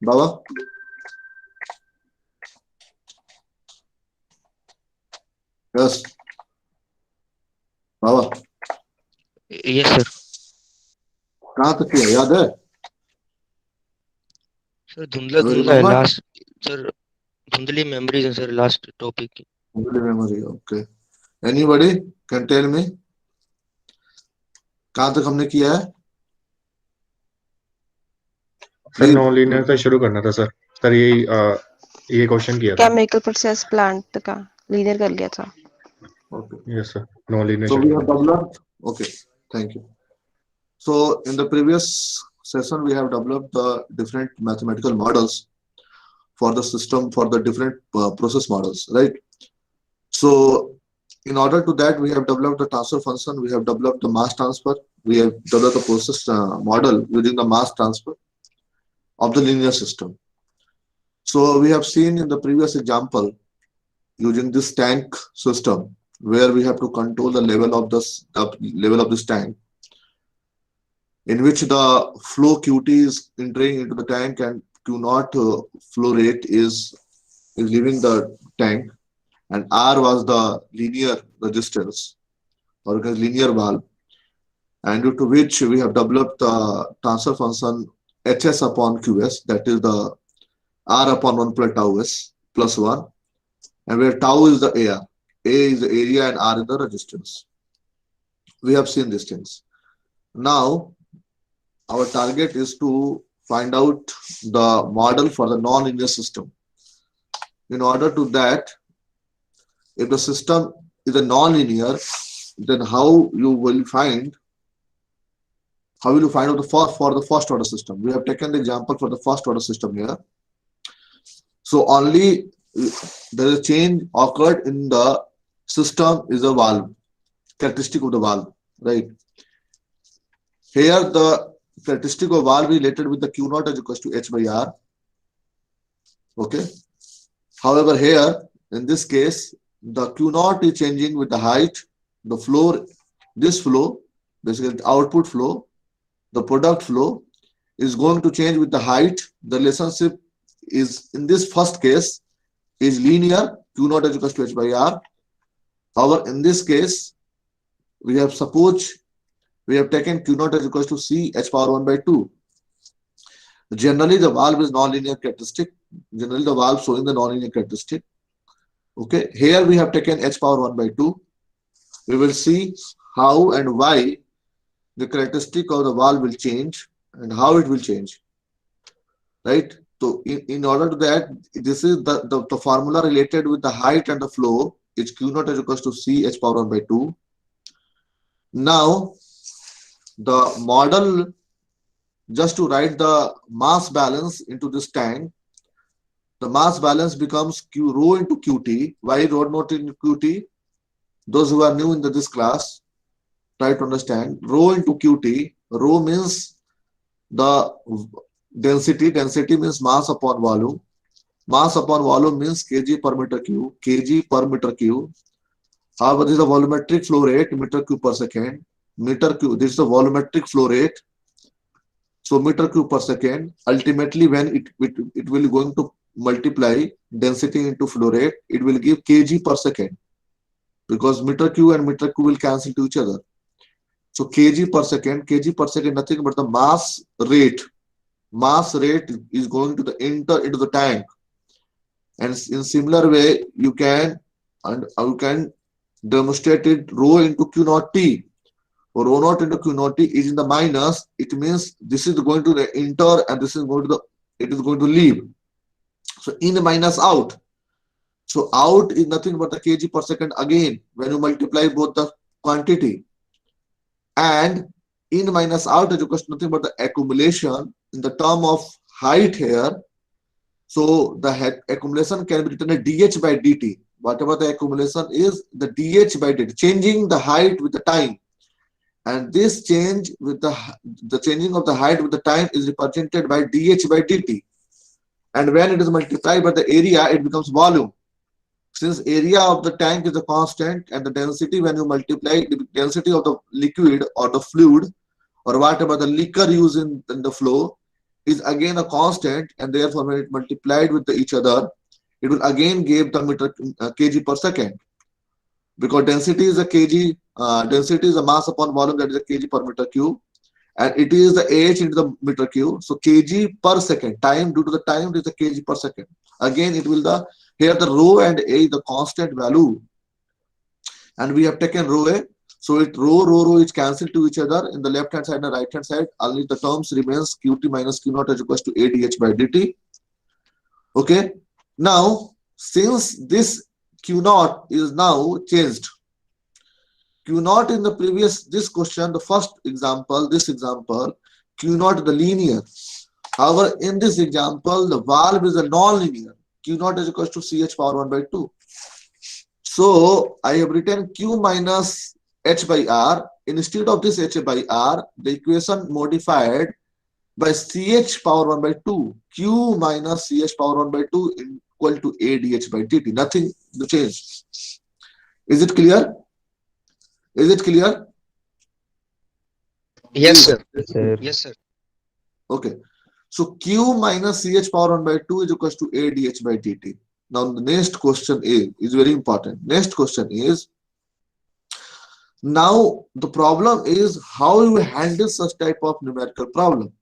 Baba? Yes, Baba. Yes, sir. कहाँ तक किया याद है? सर धुंधला You धुंधला है remember? लास्ट। सर धुंधली मेमोरीज है सर लास्ट टॉपिक की। Only memory. Okay. Anybody can tell me कहाँ तक हमने किया है? Sir Please. नॉन लीनियर से शुरू करना था सर। सर ये क्वेश्चन किया था। केमिकल प्रोसेस प्लांट का लीनियर कर लिया था। Okay. Yes sir, non linear So शुरू we have करना था। developed. Okay. Thank you. So in the previous session, we have developed the different mathematical models for the system for the different process models, right? So in order to that, we have developed the transfer function. We have developed the mass transfer. We have developed the process model using the mass transfer of the linear system. So we have seen in the previous example using this tank system where we have to control the level of this tank, in which the flow Qt is entering into the tank and Q naught flow rate is leaving the tank, and R was the linear resistance or linear valve, and due to which we have developed the transfer function Hs upon Qs, that is the R upon 1 plus tau s plus 1, and where tau is the air, A is the area and R is the resistance. We have seen these things. Now our target is to find out the model for the non-linear system. In order to that, if the system is a non-linear, then how will you find out the for the first order system? We have taken the example for the first order system here. So only there is a change occurred in the system is a valve, characteristic of the valve, right? Here the characteristic of valve related with the Q naught is equals to H by R. Okay. However, here in this case, the Q naught is changing with the height, the flow, this flow, basically the output flow, the product flow is going to change with the height. The relationship is in this first case is linear, Q naught is equals to H by R. However, in this case, we have taken Q naught is equals to C H power 1 by 2. Generally, the valve is non-linear characteristic. Generally, the valve showing the non-linear characteristic. Okay, here we have taken H power 1 by 2. We will see how and why the characteristic of the valve will change and how it will change. Right? So, in order to that, this is the formula related with the height and the flow is Q naught is equals to C H power 1 by 2. Now, the model, just to write the mass balance into this tank, the mass balance becomes Q rho into Qt. Why rho not into Qt? Those who are new in this class, try to understand. Rho into Qt. Rho means the density. Density means mass upon volume. Mass upon volume means kg per meter cube. Kg per meter cube. However, this is the volumetric flow rate, meter cube per second. Meter cube, this is the volumetric flow rate. So meter cube per second. Ultimately, when it will going to multiply density into flow rate, it will give kg per second, because meter cube and meter cube will cancel to each other. So kg per second, nothing but the mass rate. Mass rate is going to enter into the tank, and in similar way you can demonstrate it rho into Q naught T. Rho naught into Q naught T is in the minus. It means this is going to enter and this is going to it is going to leave. So in minus out. So out is nothing but the kg per second again when you multiply both the quantity. And in minus out is equals to nothing but the accumulation in the term of height here. So the accumulation can be written as dH by dt. Whatever the accumulation is, the dH by dt, changing the height with the time. And this change with the changing of the height with the time is represented by dH by dt. And when it is multiplied by the area, it becomes volume. Since area of the tank is a constant and the density, when you multiply the density of the liquid or the fluid or whatever the liquor used in the flow, is again a constant, and therefore when it multiplied with each other, it will again give the kg per second, because density is a kg, density is a mass upon volume, that is a kg per meter cube, and it is the ah into the meter cube. So kg per second, time due to the time is the kg per second. Again, it will the here the rho and a is the constant value, and we have taken rho a. So it rho is cancelled to each other in the left hand side and the right hand side. Only the terms remains qt minus q naught is equals to adh by dt. Okay. Now, since this q naught is now changed, q naught in the previous this question, the first example, this example, q naught the linear. However, in this example, the valve is a non-linear. Q naught is equals to ch power 1 by 2. So I have written q minus h by r. Instead of this h by r, the equation modified by ch power 1 by 2. Q minus ch power 1 by 2 equal to adh by dt. Nothing to change. Is it clear? Is it clear? Yes, sir. Sir. Yes, sir. Okay. So q minus ch power 1 by 2 is equals to adh by dt. Now the next question is very important. Next question is, now the problem is how you handle such type of numerical problem.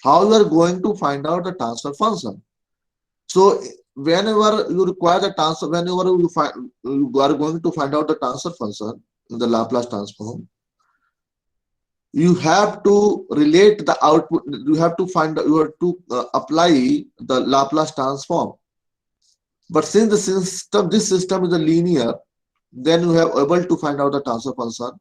How you are going to find out the transfer function. So whenever you require the transfer, whenever you are going to find out the transfer function in the Laplace transform, you have to relate the output. You have to apply the Laplace transform. But since this system is a linear, then you have able to find out the transfer function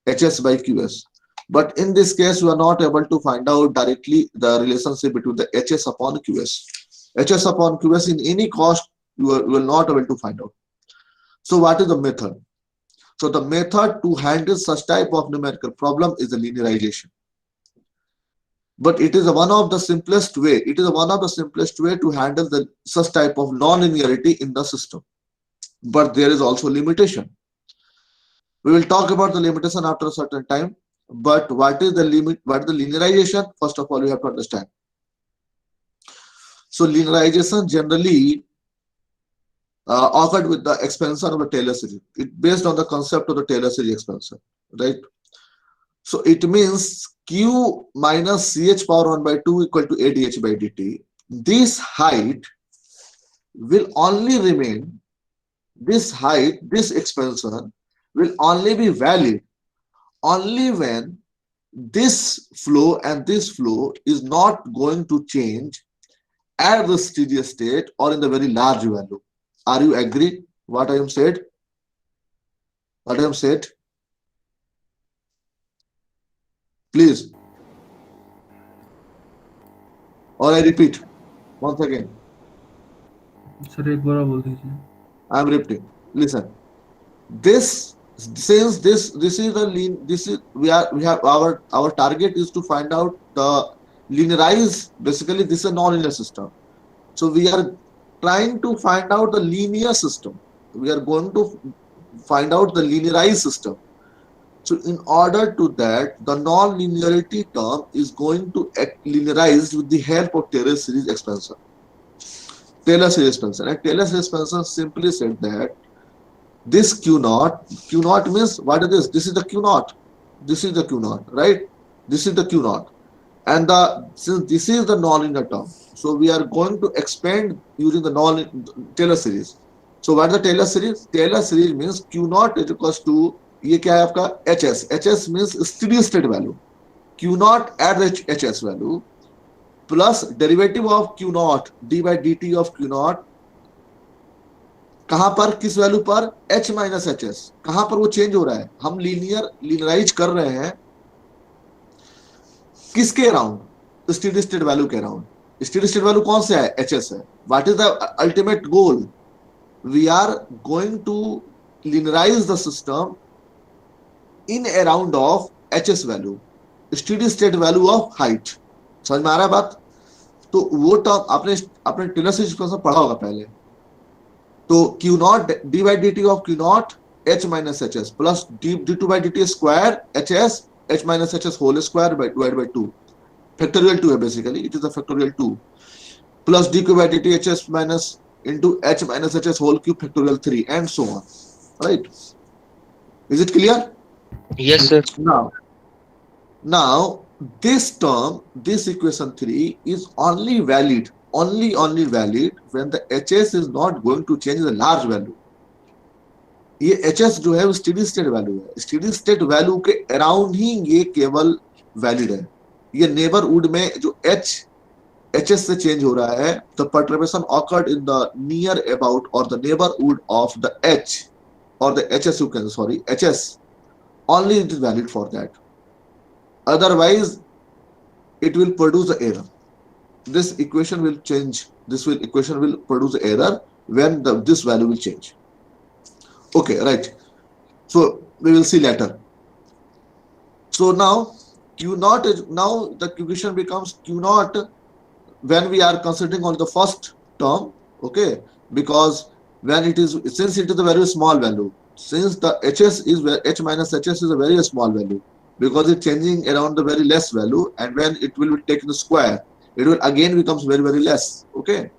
hs by qs. But in this case, you are not able to find out directly the relationship between the hs upon qs. hs upon qs in any cost you will not able to find out. So what is the method? So the method to handle such type of numerical problem is the linearization. But it is one of the simplest way. It is one of the simplest way to handle the such type of non-linearity in the system. But there is also limitation. We will talk about the limitation after a certain time. But what is the limit? What is the linearization? First of all, you have to understand. So linearization generally occurred with the expansion of the Taylor series. It based on the concept of the Taylor series expansion, right? So it means q minus ch power 1 by 2 equal to adh by dt. This height will only remain, this height, this expansion will only be valid only when this flow and this flow is not going to change at the steady state or in the very large value. Are you agree what I am said? What I am said? Please. Or I repeat once again. Sir एक बार और बोल दीजिए. I am repeating. Listen. This, since this is the lean, this is we have our target is to find out the linearize. Basically, this is a non-linear system. So we are trying to find out the linear system. We are going to find out the linearized system. So in order to that, the non-linearity term is going to linearize with the help of Taylor series expansion. Taylor series expansion. And Taylor series expansion simply said that this q naught means what is this? This is the q naught. This is the q naught, right? This is the q naught. And since this is the non-linear term, so we are going to expand using the Taylor series. So what is the Taylor series? Taylor series means q naught is equals to ये क्या है आपका hs. hs means steady state value. q naught at the hs value plus derivative of q naught d by dt of q naught. कहां पर, किस value पर? h minus hs. कहां पर वो चेंज हो रहा है? हम लिनियराइज कर रहे हैं किसके अराउंड? स्टेडी स्टेट वैल्यू के अराउंड. स्टेडी स्टेट वैल्यू कौन से है? hs है. What is the ultimate goal? We are going to linearize the system in around of hs value, steady state value of height. समझ में आ रहा है बात? तो वो टर्म आपने टेलर सीरीज एक्सपेंशन पढ़ा होगा पहले. तो q naught d by dt of q naught h minus hs plus d2 by dt square hs h minus hs whole square by divided by 2. factorial 2 है basically, it is a factorial 2 plus d cube by dt hs minus into h minus hs whole cube factorial 3 and so on, right? Is it clear? Yes, sir. Now this term, this equation 3 is only valid, only valid when the hs is not going to change the large value. ये hs जो है वो steady state value है, steady state value के around ही ये केवल valid है. ये नेबरहुड में जो hs से चेंज हो रहा है, the perturbation occurred in the near about or the neighborhood of the h or the hs, you can sorry hs, only it is valid for that. Otherwise it will produce the error. This equation will change, equation will produce error when this value will change. Okay, right. So we will see later. So now q naught is, now the equation becomes q naught when we are considering only the first term. Okay, because when it is, since it is a very small value, since the hs is h minus hs is a very small value, because it's changing around the very less value, and when it will be taken square, it will again becomes very less. Okay,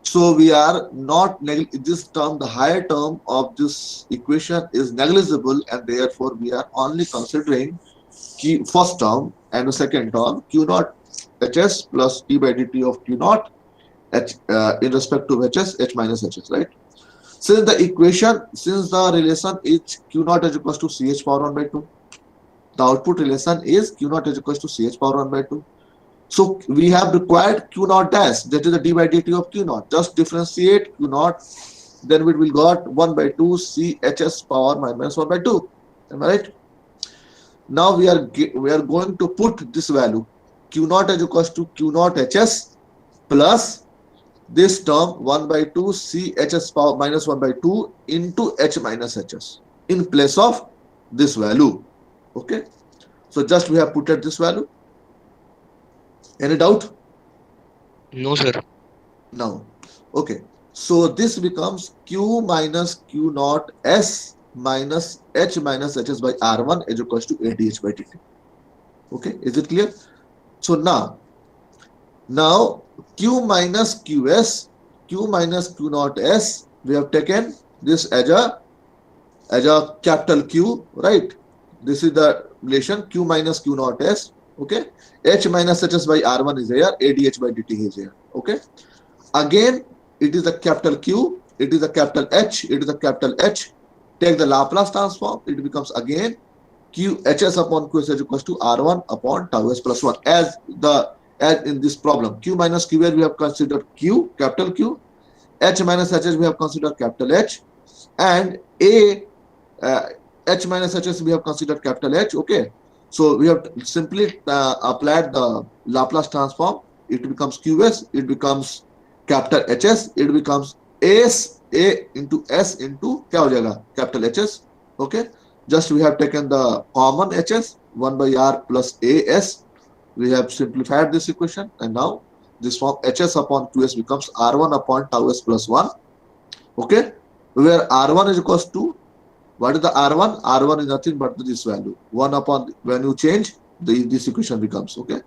so we are not this term, the higher term of this equation is negligible, and therefore we are only considering first term and the second term q naught hs plus d by dt of q naught h in respect to hs h minus hs, right? Since the equation, since the relation is q naught is equals to ch power 1 by 2, the output relation is q naught is equals to ch power 1 by 2. So we have required q naught dash, that is the d by dt of q naught. Just differentiate q naught, then we will got 1 by 2 chs power minus 1 by 2. Am I right? Now we are going to put this value q naught is equals to q naught hs plus this term 1 by 2 chs power minus 1 by 2 into h minus hs in place of this value. Okay, so just we have put at this value. Any doubt? No, sir. No. Okay, so this becomes q minus q naught s minus h minus hs by r1 is equals to adh by dt. Okay, is it clear? So now q minus qs, q minus q naught s, we have taken this as a capital Q, right? This is the relation q minus q naught s. Okay, h minus hs by r1 is here, adh by dt is here. Okay, again it is a capital Q, it is a capital H, it is a capital H. Take the Laplace transform, it becomes again q hs upon qs is equals to r1 upon tau s plus 1. As in this problem, q minus qs we have considered q, capital Q, h minus hs we have considered capital H, and h minus hs we have considered capital H. Okay, so we have simply applied the Laplace transform. It becomes qs, it becomes capital hs, it becomes a into s into क्या हो जाएगा capital hs. Okay, just we have taken the common hs 1 by r plus as. We have simplified this equation, and now this form hs upon qs becomes r1 upon tau s plus 1. Okay, where r1 is equals to, what is the r1? R1 is nothing but this value 1 upon, when you change this equation becomes. Okay,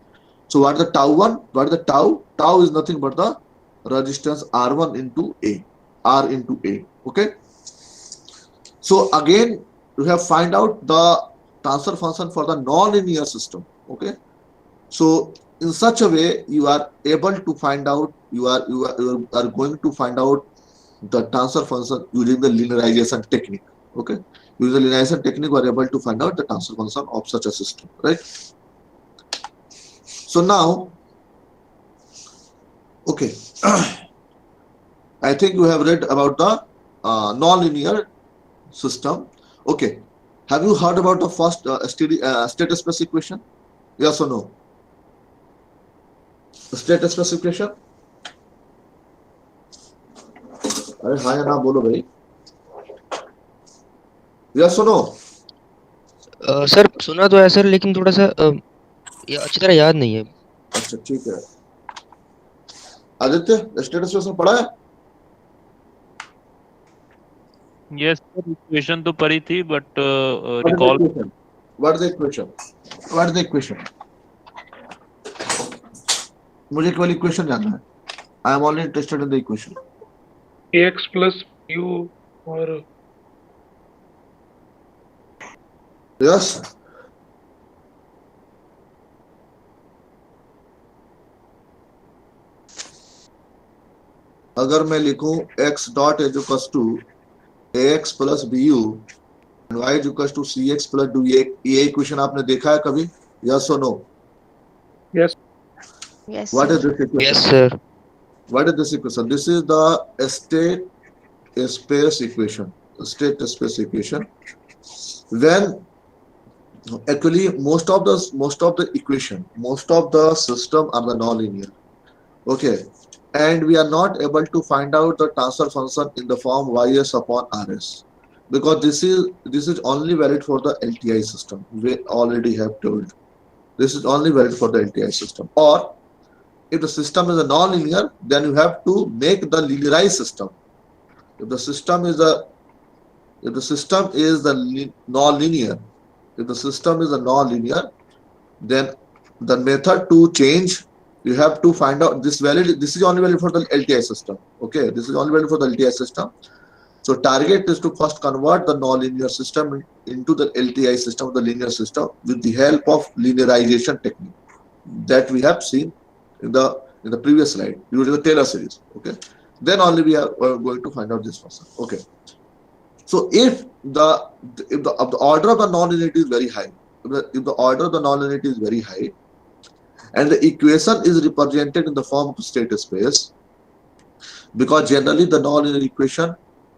so what is the tau 1? What is the tau? Tau is nothing but the resistance r1 into a, r into a. Okay, so again you have find out the transfer function for the non-linear system. Okay, so in such a way you are able to find out, you are going to find out the transfer function using the linearization technique. Okay, using the linearization technique we are able to find out the transfer function of such a system, right? So now, okay, I think you have read about the non-linear system. Okay, have you heard about the first state space equation? Yes or no? State space equation? अरे हाँ या ना बोलो भाई. Yes or no? Sir सुना तो है sir, लेकिन थोड़ा सा अच्छी तरह याद नहीं है. अच्छा ठीक है. आदित्य स्टेट स्पेस में पढ़ा है? यस सर, इक्वेशन तो पढ़ी थी but recall. What is the equation? What is the equation? मुझे केवल इक्वेशन जानना है. I am only interested in the equation. ax plus u और Yes. अगर मैं लिखूं x dot is equals to ax plus bu and y is equals to cx plus du, ये equation आपने देखा है कभी? Yes or no? yes Yes, What is sir. this equation? Yes, sir. What is this equation? This is the state space equation. State space equation. When actually most of the equation, most of the system are the nonlinear. Okay, and we are not able to find out the transfer function in the form ys upon rs, because this is only valid for the LTI system. We already have told this is only valid for the LTI system. Or if the system is a non-linear, then you have to make the linearized system. If the system is non-linear, if the system is a non-linear, then the method to change, you have to find out this valid. This is only valid for the LTI system. Okay, this is only valid for the LTI system. So target is to first convert the non-linear system into the LTI system, the linear system, with the help of linearization technique that we have seen in the previous slide using the Taylor series. Okay, then only we are going to find out this function. Okay, so if the order of the nonlinearity is very high, if the order of the nonlinearity is very high, and the equation is represented in the form of state space, because generally the nonlinear equation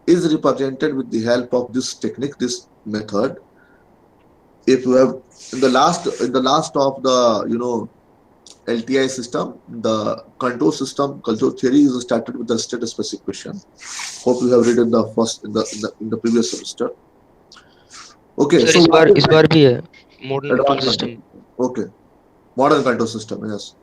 is represented with the help of this technique, this method. If you have in the last of the LTI system, the control theory is started with the state space equation. Hope you have read in the first in the previous semester. Okay, Sir, so इस बार भी है modern control advanced system. control. Okay, modern control system. Yes.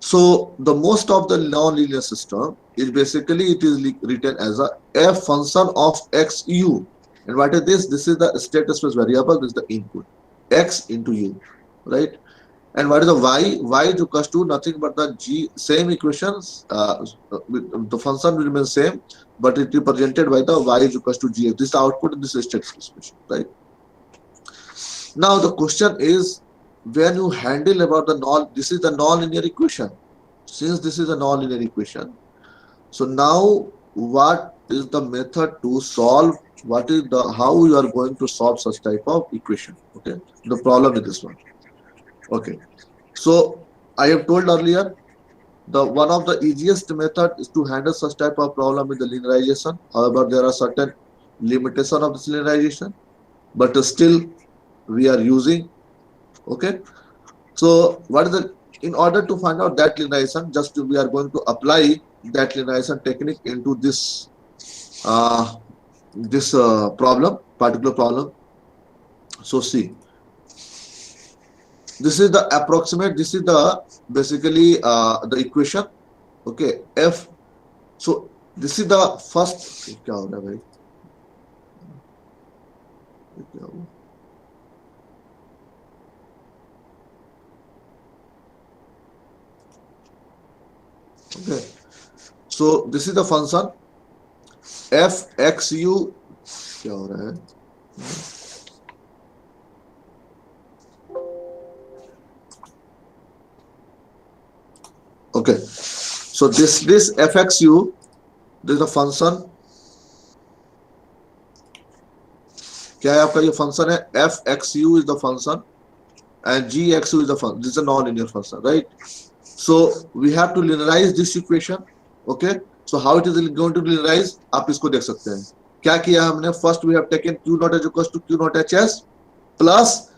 So the most of the non-linear system is basically it is written as a f function of x u. And what is this? This is the state space variable. This is the input x into u, right? And what is the y? Y is equals to nothing but the g, same equations. The function will remain same, but it is represented by the y is equals to g. This is the output in this state space equation, right? Now the question is, when you handle about this is the non-linear equation. Since this is a non-linear equation, so now what is the method to solve? What is how you are going to solve such type of equation? Okay, the problem is this one. Okay, so I have told earlier, the one of the easiest method is to handle such type of problem with the linearization. However, there are certain limitation of this linearization, but still we are using. Okay, so what is the, in order to find out that linearization, we are going to apply that linearization technique into this particular problem. So see, this is the approximate, this is the basically the equation. Okay, f. So this is the first, क्या हो रहा है भाई? Okay, so this is the function f x u. क्या हो रहा है? Okay, so this fxu, this is the function. क्या है आपका ये function है? fxu is the function and gxu is the function. This is a non-linear function, right? So we have to linearize this equation. Okay, so how it is going to linearize? आप इसको देख सकते हैं. क्या किया हमने? First we have taken q naught is equals to q naught hs plus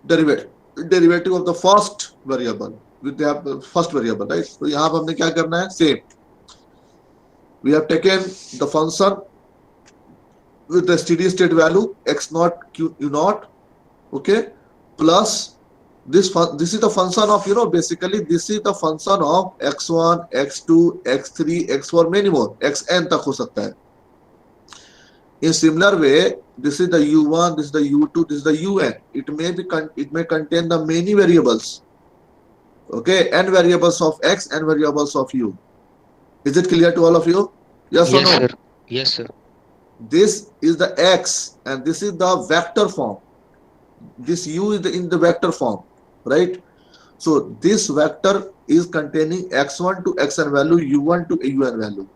derivative of the first variable. With the first variable, right? So यहाँ पर हमने क्या करना है? Same. We have taken the function with the steady state value x naught q naught, okay, plus this is the function of basically this is the function of x1, x2, x3, x4, many more, xn तक हो सकता है. In similar way, this is the u1, this is the u2, this is the un. It may contain the many variables. Okay, n variables of x, n variables of u. Is it clear to all of you? Yes or Yes, no? sir. Yes, sir. This is the x and this is the vector form. This u is in the vector form, right? So this vector is containing x1 to xn value, u1 to un value.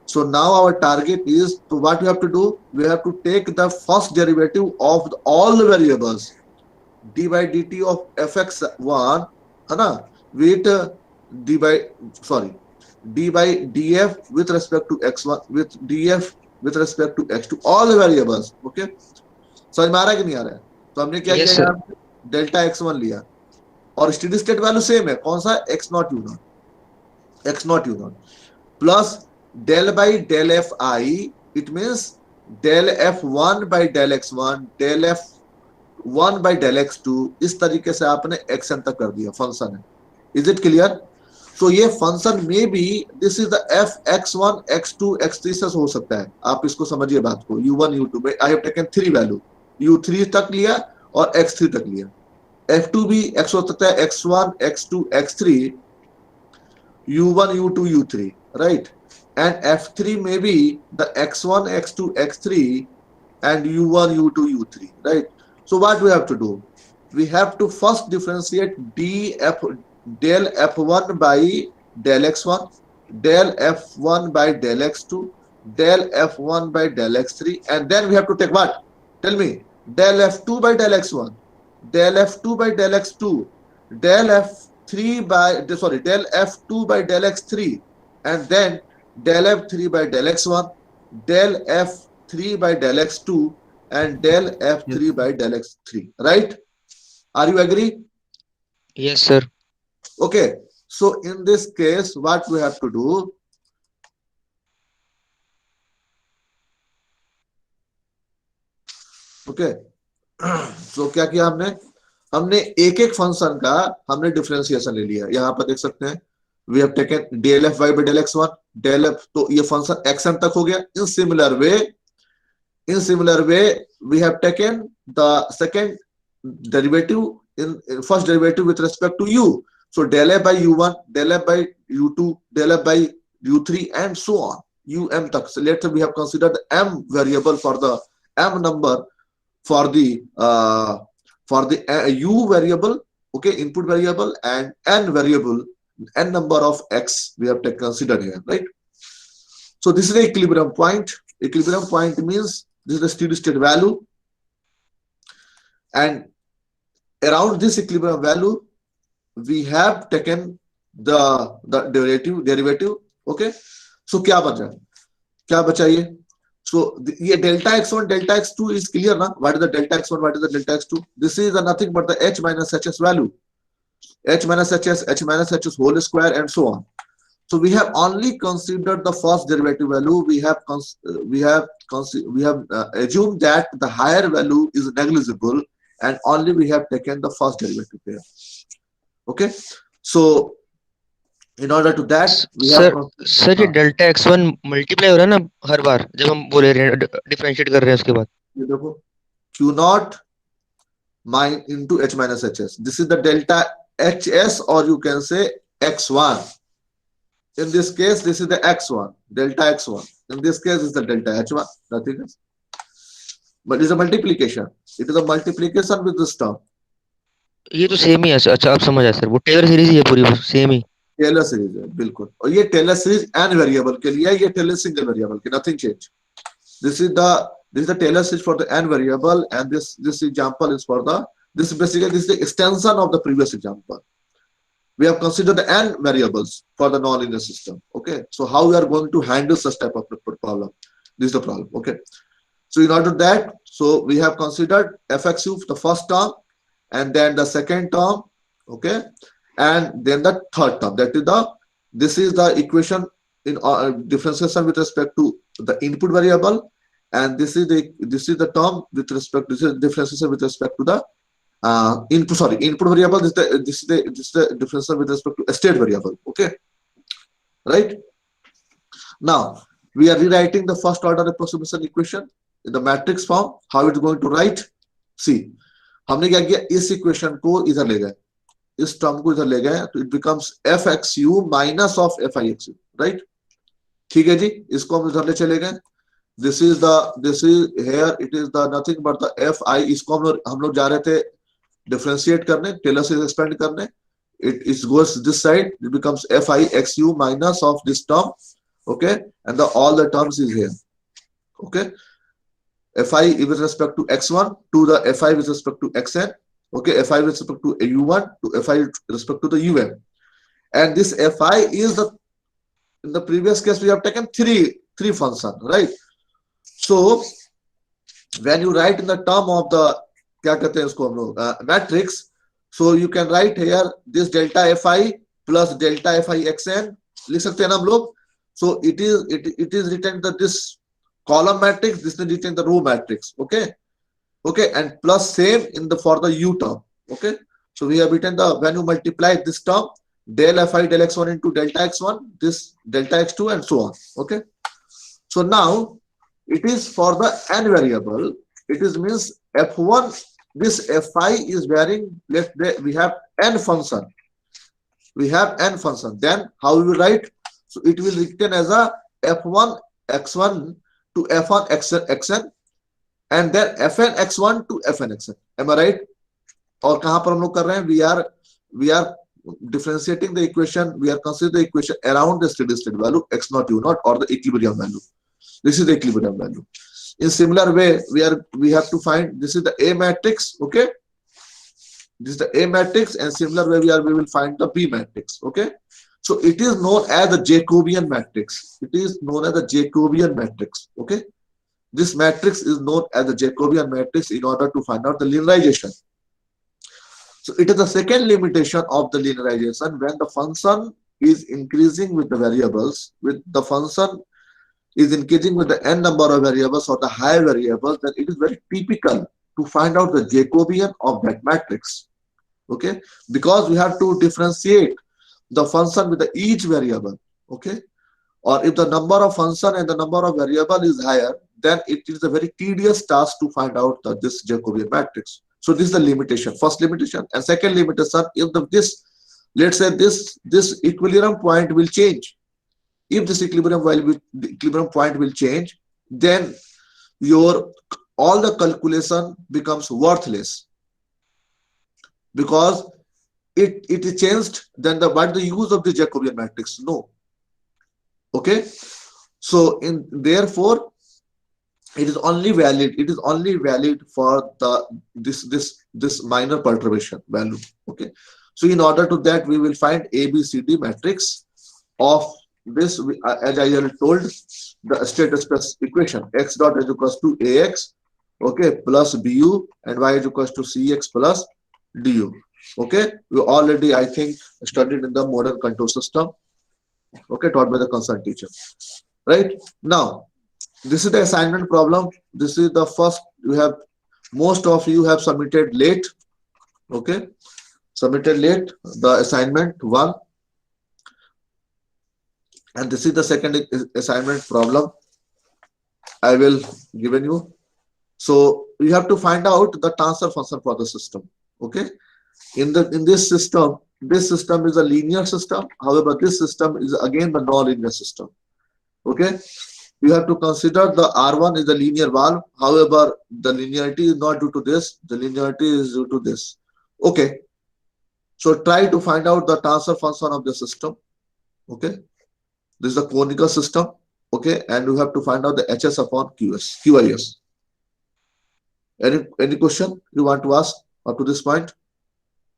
So now our target is to what we have to do? We have to take the first derivative of all the variables d by dt of fx1, है ना, with d by d by df with respect to x1 with df with respect to x2 all the variables. Okay, समझ में आ रहा है कि नहीं आ रहा है? तो हमने क्या Yes, किया, sir. यहाँ डेल्टा x1 लिया और स्टेडी स्टेट वैल्यू सेम है, कौन सा, x not you not plus del by del fi, it means del f1 by del x1 del f1 by del x2, इस तरीके से आपने xn तक कर दिया फंक्शन है. Is it clear? तो ये फंक्शन में भी this is the f x1 x2 x3 से हो सकता है. आप इसको समझिए बात को, u1 u2 में I have taken 3 value, u3 तक लिया और x3 तक लिया. f2 भी x हो सकता है x1 x2 x3 u1 u2 u3, right? And f3 may be the x1 x2 x3 and u1 u2 u3, right? So what we have to do, we have to first differentiate del f1 by del x1, del f1 by del x2, del f1 by del x3, and then we have to take what, tell me, del f2 by del x1, del f2 by del x2, del f3 by del f2 by del x3, and then del f3 by del x1, del f3 by del x2, and del f3 by del x3, right? Are you agree? Yes, sir. Okay, so in this case what we have to do, okay, so क्या किया हमने एक एक function का हमने differentiation ले लिया. यहाँ पर देख सकते हैं, we have taken del fy by del x1, del f, तो ये फंक्शन xn तक हो गया. In similar way we have taken the second derivative in first derivative with respect to u. So del f by u1, del f by u2, del f by u3, and so on um tak. So let's say we have considered the m variable for the m number for the u variable, okay, input variable, and n variable, n number of x we have to consider here, right? So this is the equilibrium point. Equilibrium point means this is the steady state value, and around this equilibrium value we have taken the derivative. Okay, so क्या बचा ये? So ये delta x1 delta x2 is clear ना? What is the delta x1, what is the delta x2? This is nothing but the h minus hs value, h minus hs whole square, and so on. So we have only considered the first derivative value. We have assumed that the higher value is negligible, and only we have taken the first derivative here. Okay, so in order to that we sir have sir ये delta x1 multiply हो रहा है ना हर बार जब हम बोले differentiate कर रहे हैं उसके बाद. ये देखो q naught into h minus hs. This is the delta hs, or you can say x1. In this case, this is the x1, delta x1. In this case, is the delta h1, nothing else. But it's a multiplication. It is a multiplication with this term. ये तो same ही है. अच्छा आप समझ आए sir, वो Taylor series ही है पूरी, सेम ही. टेलर सीरीज है बिल्कुल, और ये टेलर सीरीज n वेरिएबल के लिए, ये टेलर सिंगल वेरिएबल के, nothing change. This is the Taylor series for the n variable, and this example is for the, this is the extension of the previous example. We have considered the n variables for the nonlinear system. Okay, so how we are going to handle such type of problem? This is the problem. Okay, so in order to that, so we have considered fxu, the first term, and then the second term. Okay, and then the third term. That is this is the equation in differentiation with respect to the input variable, and this is the term with respect, this is differentiation with respect to the input variable. This is the differentiation with respect to a state variable. Okay, right? Now we are rewriting the first order approximation equation in the matrix form. How it's going to write? See, हमने क्या किया, इस equation को इधर ले गए, इस term को इधर ले गए तो it becomes F x you minus of F I x you, right. ठीक है जी, इसको हम इधर ले चले गए। This is here it is the nothing but the F I, इसको हम लोग जा रहे थे डिफरेंशिएट करने, टेलर सीरीज एक्सपेंड करने। it goes this side, it becomes fi xu minus of this term, okay, and all the terms is here, okay. Fi with respect to x1 to the fi with respect to xn, okay, fi with respect to u1 to fi with respect to the un, and this fi is the, in the previous case we have taken three function, right? So when you write in the term of the क्या कहते हैं इसको हम लोग matrix, so you can write here this delta fi plus delta fi xn लिख सकते हैं ना हम लोग। so it is written that this column matrix, this is written the row matrix, okay, and plus same in the for the u term, okay. So we have written the, when you multiply this term del fi del x1 into delta x1, this delta x2 and so on, okay. So now it is for the n variable, it is means f1, this fi is varying, we have n function, then how we will write? So it will written as a f1 x1 to f1 xn and then fn x1 to fn xn, am I right? और कहां पर हम लोग कर रहे हैं, we are differentiating the equation, we are considering the equation around the steady state value x0 u0 or the equilibrium value. This is the equilibrium value. In similar way, we have to find, this is the A matrix, okay. This is the A matrix, and similar way we will find the B matrix, okay. So it is known as the Jacobian matrix. It is known as the Jacobian matrix, okay. This matrix is known as the Jacobian matrix in order to find out the linearization. So it is the second limitation of the linearization, when the function is increasing with the variables, with the function is increasing with the n number of variables or the higher variables, then it is very typical to find out the Jacobian of that matrix, okay, because we have to differentiate the function with the each variable, okay. Or if the number of function and the number of variable is higher, then it is a very tedious task to find out this Jacobian matrix. So this is the limitation, first limitation. And second limitation, if this, let's say this equilibrium point will change. If this equilibrium point will change, then all the calculation becomes worthless, because it is changed. Then what the use of the Jacobian matrix? No. Okay. So therefore it is only valid. It is only valid for this minor perturbation value. Okay. So in order to that, we will find ABCD matrix of this, as I have told, the state space equation x dot is equals to ax, okay, plus bu, and y is equals to cx plus du. Okay, we already, I think, studied in the modern control system, okay, taught by the concerned teacher. Right now, this is the assignment problem. This is the first. You have, most of you have submitted late, okay, submitted late the assignment 1. And this is the second assignment problem I will given you. So you have to find out the transfer function for the system. Okay. In this system is a linear system. However, this system is again the non-linear system. Okay. You have to consider the R1 is a linear valve. However, the linearity is not due to this. The linearity is due to this. Okay. So try to find out the transfer function of the system. Okay. This is the conical system, okay, and you have to find out the HS upon QIS. Any question you want to ask up to this point?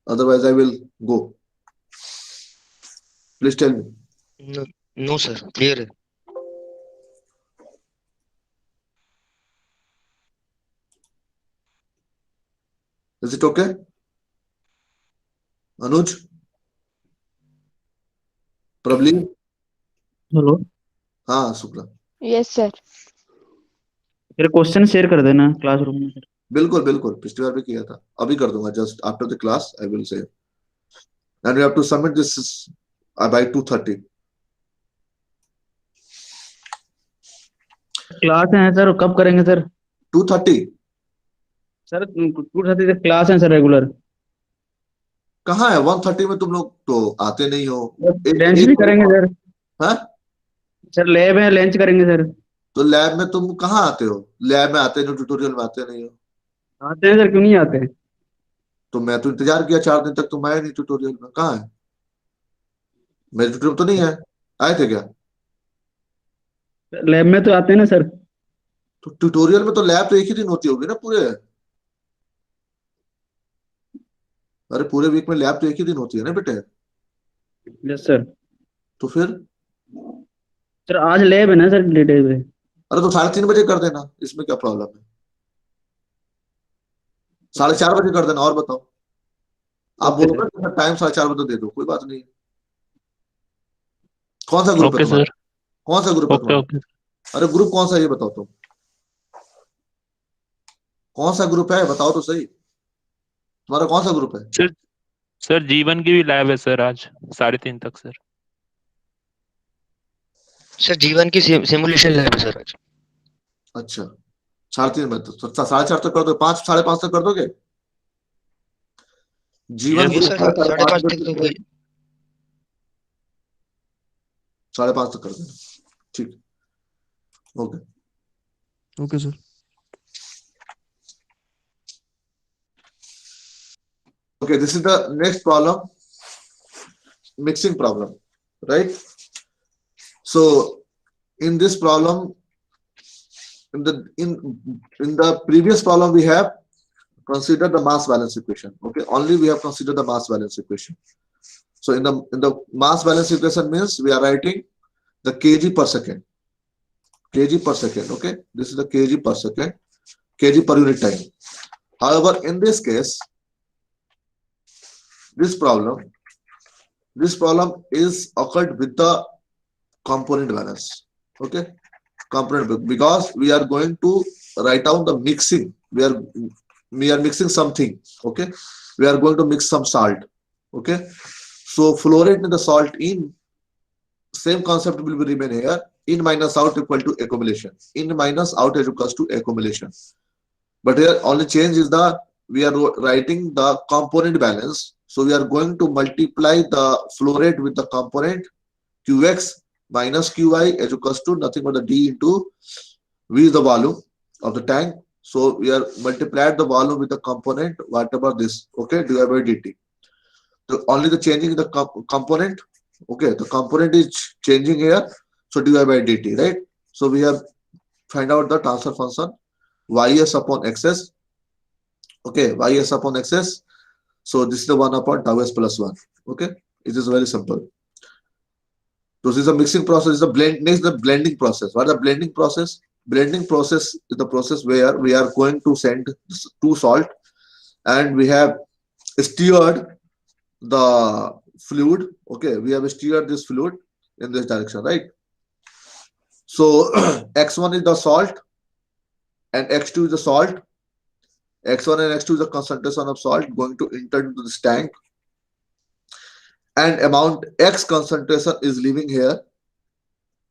Otherwise, I will go. Please tell me. No sir, clear. Is it okay? Anuj? Prabli? Hello हाँ Shukla, yes sir. मेरे question share कर देना classroom में sir. बिल्कुल बिल्कुल, पिछली बार भी किया था, अभी कर दूंगा, just after the class I will say, and we have to submit this by 2:30। Class है सर, कब करेंगे सर? 2:30 सर 2:30 क्लास है सर रेगुलर। कहाँ है 130 में? तुम लोग तो आते नहीं हो। लंच भी करेंगे सर। हाँ, सर लैब है, लंच करेंगे सर। तो लैब में तुम कहाँ आते हो? लैब में आते नहीं, ट्यूटोरियल में आते नहीं हो। आते हैं सर, क्यों नहीं आते? तो मैं तो इंतजार किया 4 दिन तक, तुम आए नहीं ट्यूटोरियल में, कहाँ है? मेरे ट्यूटोरियल तो नहीं है, आए थे क्या? लैब में तो आते हैं ना सर। तो ट्यूटोरियल में तो लैब तो एक ही दिन होती होगी ना पूरे? अरे पूरे वीक में लैब तो एक ही दिन होती है ना बेटे। Yes sir. तो फिर सर आज लैब है ना सर, डिटेल में। अरे तो 3:30 बजे कर देना, इसमें क्या प्रॉब्लम है? 4:30 बजे कर देना। और बताओ, आप ओके बोलो सर। ना टाइम 4:30 बजे दे दो, कोई बात नहीं। कौन सा ग्रुप है ओके तुम्हारा? सर। कौन सा ग्रुप है ओके तुम्हारा? ओके। अरे ग्रुप कौन सा है ये बताओ तुम। कौन सा ग्रुप है बताओ तो सही, तुम्हारा कौन सा ग्रुप है? सर सर जीवन की भी लैब है सर आज 3:30 तक सर। सर जीवन की सिमुलेशन लैब है सर आज। अच्छा, 3:30 बजे तो 4:30 तक कर दो, 5 5:30 तक कर दोगे? जीवन यस ये ग्रुप सर है, 5:30 5:30 तक तो बजे वही। 5:30 तक कर देना। ठीक, okay. Okay sir. Okay, this is the next problem, mixing problem, right? So in this problem, in the previous problem we have considered the mass balance equation. Okay, only we have considered the mass balance equation. So in the mass balance equation means we are writing the kg per second, kg per second. Okay, this is the kg per second, kg per unit time. However, in this case, this problem is occurred with the component balance. Okay, component, because we are going to write down the mixing. We are mixing something. Okay, we are going to mix some salt. Okay, so flow rate in the salt in, same concept will remain here. In minus out equal to accumulation. In minus out is equals to accumulation. But here only change is the, we are writing the component balance. So we are going to multiply the flow rate with the component Qx minus Qy is equals to nothing but the D into V is the volume of the tank. So we are multiplied the volume with the component, whatever this, okay, divided by dt. So only the changing the component, okay, the component is changing here. So divided by dt, right? So we have find out the transfer function ys upon xs. Okay, ys upon xs. So this is the 1 upon tau s plus 1. Okay, it is very simple. So this is a mixing process, is the blend. Next, the blending process. What is the blending process? Blending process is the process where we are going to send two salt, and we have stirred the fluid. Okay, we have stirred this fluid in this direction, right? So x1 is the salt and x2 is the salt. X1 and x2 is the concentration of salt going to enter into this tank, and amount x concentration is leaving here.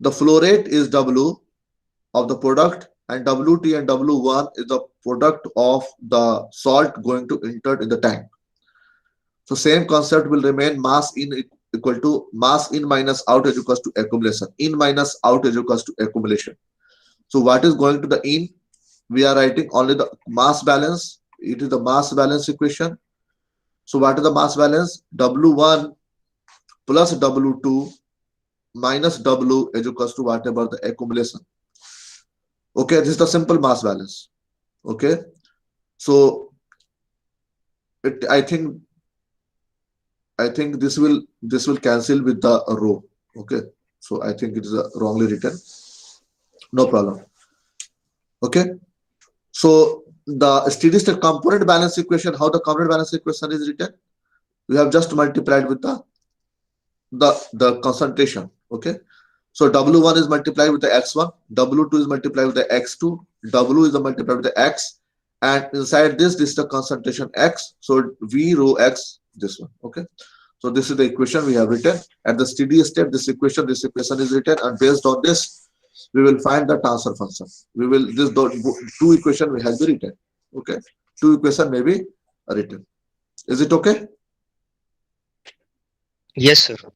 The flow rate is W of the product, and Wt and W1 is the product of the salt going to enter in the tank. So same concept will remain. Mass in equal to mass in minus out is equals to accumulation. In minus out is equals to accumulation. So what is going to the in? We are writing only the mass balance. It is the mass balance equation. So what is the mass balance? W1 plus W2 minus W is equals to whatever the accumulation. Okay, this is the simple mass balance. Okay, so I think this will cancel with the row. Okay, so I think it is wrongly written. No problem. Okay, so the steady state component balance equation, how the component balance equation is written? We have just multiplied with the concentration. Okay, so W1 is multiplied with the x1, W2 is multiplied with the x2, W is multiplied with the x, and inside this is the concentration x. So V rho x, this one. Okay, so this is the equation we have written. At the steady state, this equation is written, and based on this, we will find the transfer function. We will, this two equation will have been written. Okay, two equation may be written. Is it okay? Yes sir.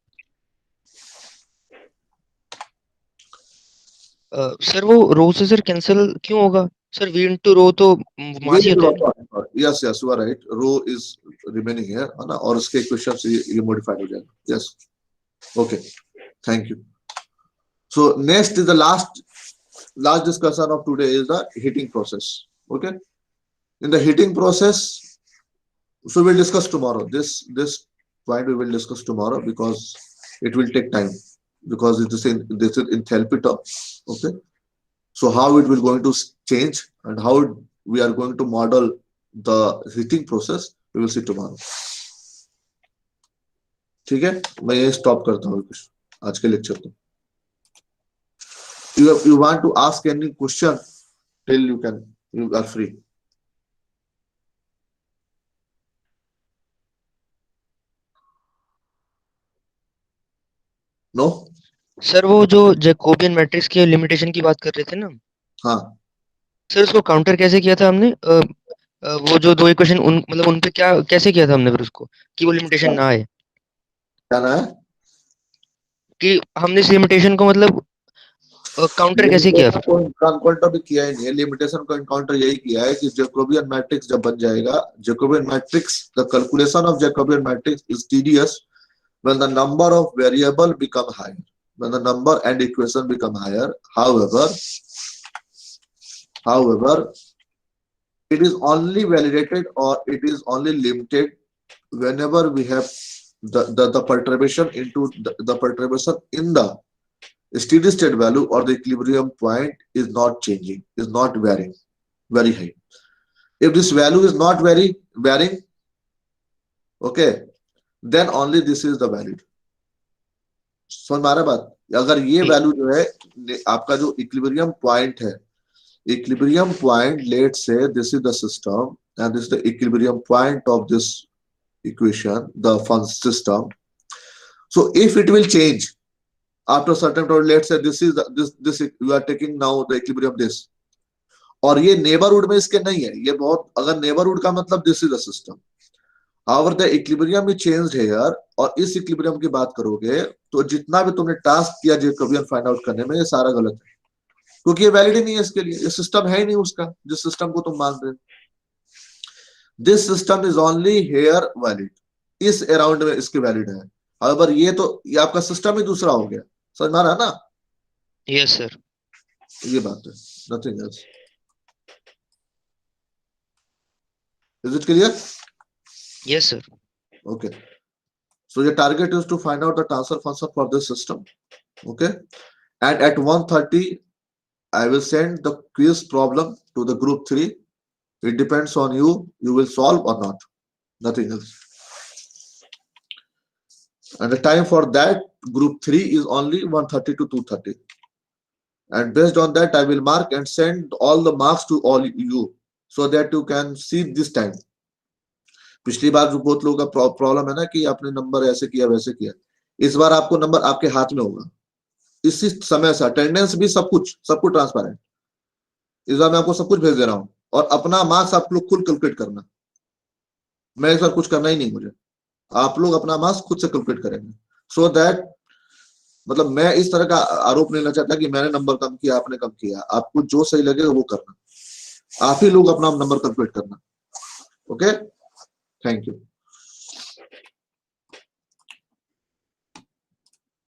Sir वो रो से sir cancel क्यों होगा? Sir we into rho तो मास ही होता है ना? Yes yes you are right, row is remaining here है ना, और उसके इक्वेशन से ये मॉडिफाइड हो जाएगा। Yes okay, thank you. So next is the last discussion of today is the heating process. Okay, in the heating process, so we'll discuss tomorrow. This point we will discuss tomorrow because it will take time, because it is in enthalpy term. Okay, so how it will going to change and how we are going to model the heating process, we will see tomorrow. ठीक है, मैं ये stop करता हूँ आज के lecture को। You want to ask any question till you are free. No? Sir वो जो जैकोबियन मैट्रिक्स की लिमिटेशन की बात कर रहे थे ना, हाँ, सर उसको काउंटर कैसे किया था हमने? वो जो दो इक्वेशन मतलब उन पे क्या कैसे किया था हमने फिर उसको, कि वो लिमिटेशन ना आए, क्या ना है? कि हमने इस लिमिटेशन को मतलब काउंटर कैसे किया फिर? काउंटर भी किया ही नहीं है, लिमिटेशन को एनकाउंटर यही किया है कि जैकोबियन मैट्रिक्स जब बन जाएगा, Jacobian matrix, the calculation of Jacobian matrix is tedious when the number of variable become higher, when the number and equation become higher. However, it is only validated or it is only limited whenever we have the perturbation into the perturbation in the steady state value or the equilibrium point is not changing, is not varying very high. If this value is not varying, okay, then only this is the valid. समझ में आ रहा है बात? अगर ये value जो है आपका जो इक्विलिब्रियम पॉइंट है, इक्विलिब्रियम पॉइंट, लेट से this is the system and this is the equilibrium point of this equation, the function system. So if it will change after certain time, let's say this you are taking now the equilibrium this, और ये neighbourhood में इसके नहीं है, ये बहुत, अगर neighbourhood का मतलब this is the system. However, the equilibrium is changed here, और इस इक्विलिब्रियम की बात करोगे तो जितना भी तुमने टास्क किया जैकोबियन फाइंड आउट करने में, ये सारा गलत है, क्योंकि ये वैलिड ही नहीं है इसके लिए, ये सिस्टम है ही नहीं उसका जिस सिस्टम को तुम मान रहे हो. This system is only here valid, इस अराउंड में इसके वैलिड है. However, ये आपका सिस्टम ही दूसरा हो गया. समझ में आ रहा है ना? Yes sir. ये बात है, nothing else. Is it clear? Yes, sir. Okay. So your target is to find out the transfer function for this system. Okay. And at 1:30, I will send the quiz problem to the group 3. It depends on you. You will solve or not. Nothing else. And the time for that group 3 is only 1:30 to 2:30. And based on that, I will mark and send all the marks to all you so that you can see this time. पिछली बार जो बहुत लोगों का problem है ना कि आपने number ऐसे किया वैसे किया, इस बार आपको नंबर आपके हाथ में होगा इसी समय से, अटेंडेंस भी सब कुछ ट्रांसपेरेंट. इस बार मैं आपको सब कुछ भेज दे रहा हूं और अपना मार्क्स आप लोग खुद कैलकुलेट करना. मैं इस बार कुछ करना ही नहीं, मुझे आप लोग अपना मार्क्स खुद से कैलकुलेट करेंगे. सो दैट मतलब मैं इस तरह का आरोप नहीं लेना चाहता कि मैंने नंबर कम किया, आपने कम किया. आपको जो सही लगे वो करना, आप ही लोग अपना नंबर कैलकुलेट करना. Okay, thank you.